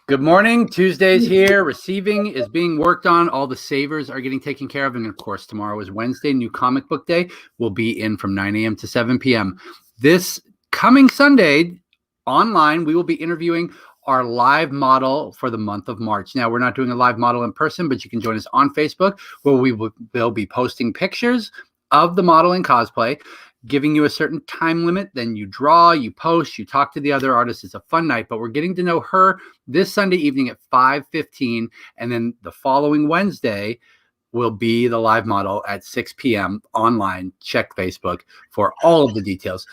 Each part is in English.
Good morning. Tuesday's here. Receiving is being worked on. All the savers are getting taken care of. And of course, tomorrow is Wednesday, new comic book day. We'll be in from 9 a.m. to 7 p.m. This coming Sunday, online, we will be interviewing our live model for the month of March. Now, we're not doing a live model in person, but you can join us on Facebook, where we'll be posting pictures of the model in cosplay, giving you a certain time limit. Then you draw, you post, you talk to the other artists. It's a fun night, but we're getting to know her this Sunday evening at 5:15. And then the following Wednesday will be the live model at 6 p.m. online. Check Facebook for all of the details.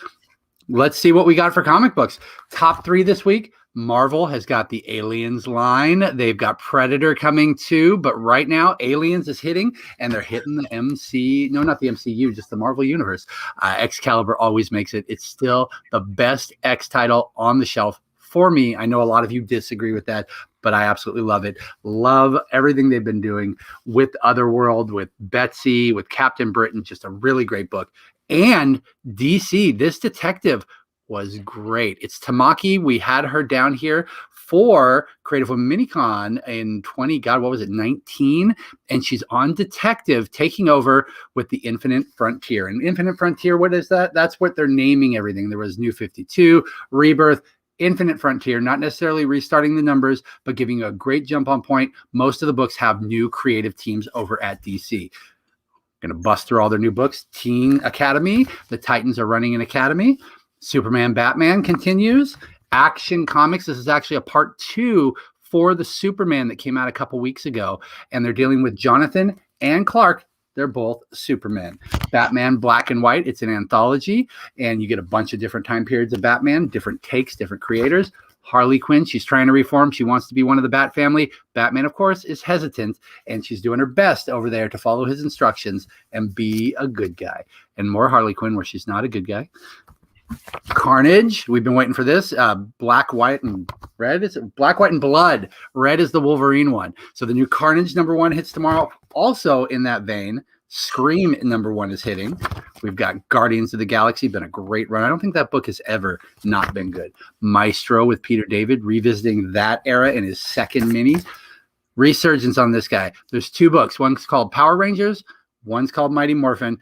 Let's see what we got for comic books. Top 3 this week. Marvel has got the Aliens line. They've got Predator coming too, but right now Aliens is hitting, and they're hitting the not the MCU, just the Marvel Universe. Excalibur always makes it. It's still the best X title on the shelf for me. I know a lot of you disagree with that, but I absolutely love it. Love everything they've been doing with Otherworld, with Betsy, with Captain Britain. Just a really great book. And DC, this detective was great. It's Tamaki. We had her down here for Creative Women Minicon in 19, and she's on Detective, taking over with the Infinite Frontier. And Infinite Frontier, what is that? That's what they're naming everything. There was New 52, Rebirth, Infinite Frontier, not necessarily restarting the numbers, but giving you a great jump on point. Most of the books have new creative teams over at DC. Going to bust through all their new books. Teen Academy, the Titans are running an academy. Superman Batman continues. Action Comics, this is actually a part 2 for the Superman that came out a couple weeks ago, and they're dealing with Jonathan and Clark. They're both Superman. Batman Black and White, it's an anthology, and you get a bunch of different time periods of Batman, different takes, different creators. Harley Quinn, she's trying to reform. She wants to be one of the Bat family. Batman, of course, is hesitant, and she's doing her best over there to follow his instructions and be a good guy. And more Harley Quinn, where she's not a good guy. Carnage, we've been waiting for this. Black, White, and Red. Is it Black, White, and Blood? Red is the Wolverine one. So the new Carnage #1 hits tomorrow. Also in that vein, Scream #1 is hitting. We've got Guardians of the Galaxy, been a great run. I don't think that book has ever not been good. Maestro with Peter David, revisiting that era in his second mini. Resurgence on this guy. There's 2 books. One's called Power Rangers. One's called Mighty Morphin.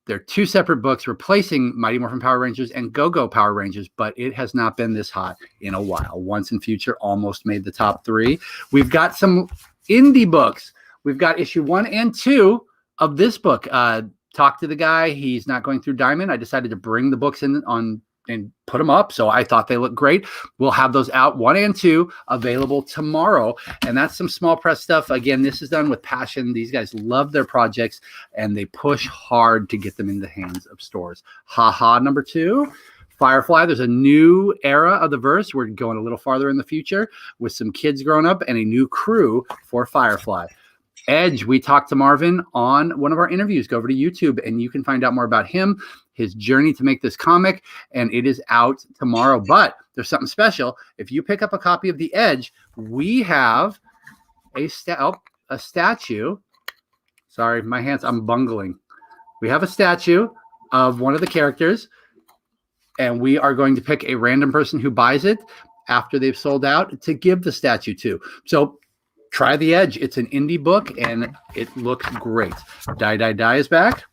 They're 2 separate books replacing Mighty Morphin Power Rangers and Go-Go Power Rangers, but it has not been this hot in a while. Once and Future almost made the top 3. We've got some indie books. We've got issue 1 and 2 of this book. Talk to the guy. He's not going through Diamond. I decided to bring the books in on and put them up, so I thought they looked great. We'll have those out 1 and 2 available tomorrow, and that's some small press stuff. Again, this is done with passion. These guys love their projects, and they push hard to get them in the hands of stores. Haha #2. Firefly, there's a new era of the verse. We're going a little farther in the future with some kids growing up and a new crew for Firefly. Edge, we talked to Marvin on one of our interviews. Go over to YouTube and you can find out more about him, his journey to make this comic, and it is out tomorrow. But there's something special. If you pick up a copy of The Edge, we have a statue. Sorry, my hands, I'm bungling. We have a statue of one of the characters, and we are going to pick a random person who buys it after they've sold out to give the statue to. So try The Edge. It's an indie book, and it looks great. Die, Die, Die is back.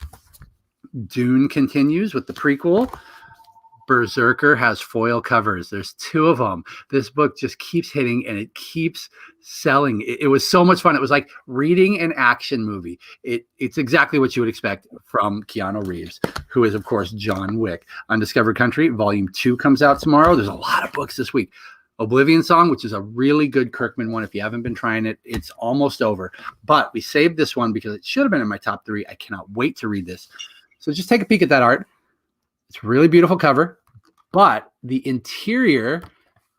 Dune continues with the prequel. Berserker has foil covers. There's 2 of them. This book just keeps hitting, and it keeps selling. It was so much fun. It was like reading an action movie. It's exactly what you would expect from Keanu Reeves, who is, of course, John Wick. Undiscovered Country, Volume 2 comes out tomorrow. There's a lot of books this week. Oblivion Song, which is a really good Kirkman one. If you haven't been trying it, it's almost over. But we saved this one because it should have been in my top 3. I cannot wait to read this. So just take a peek at that art. It's a really beautiful cover, but the interior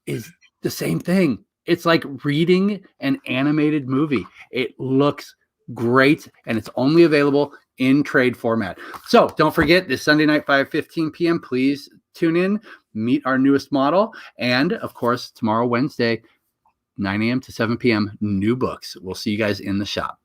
is the same thing. It's like reading an animated movie. It looks great, and it's only available in trade format. So don't forget, this Sunday night, 5:15 p.m., please tune in, meet our newest model, and, of course, tomorrow, Wednesday, 9 a.m. to 7 p.m. New books. We'll see you guys in the shop.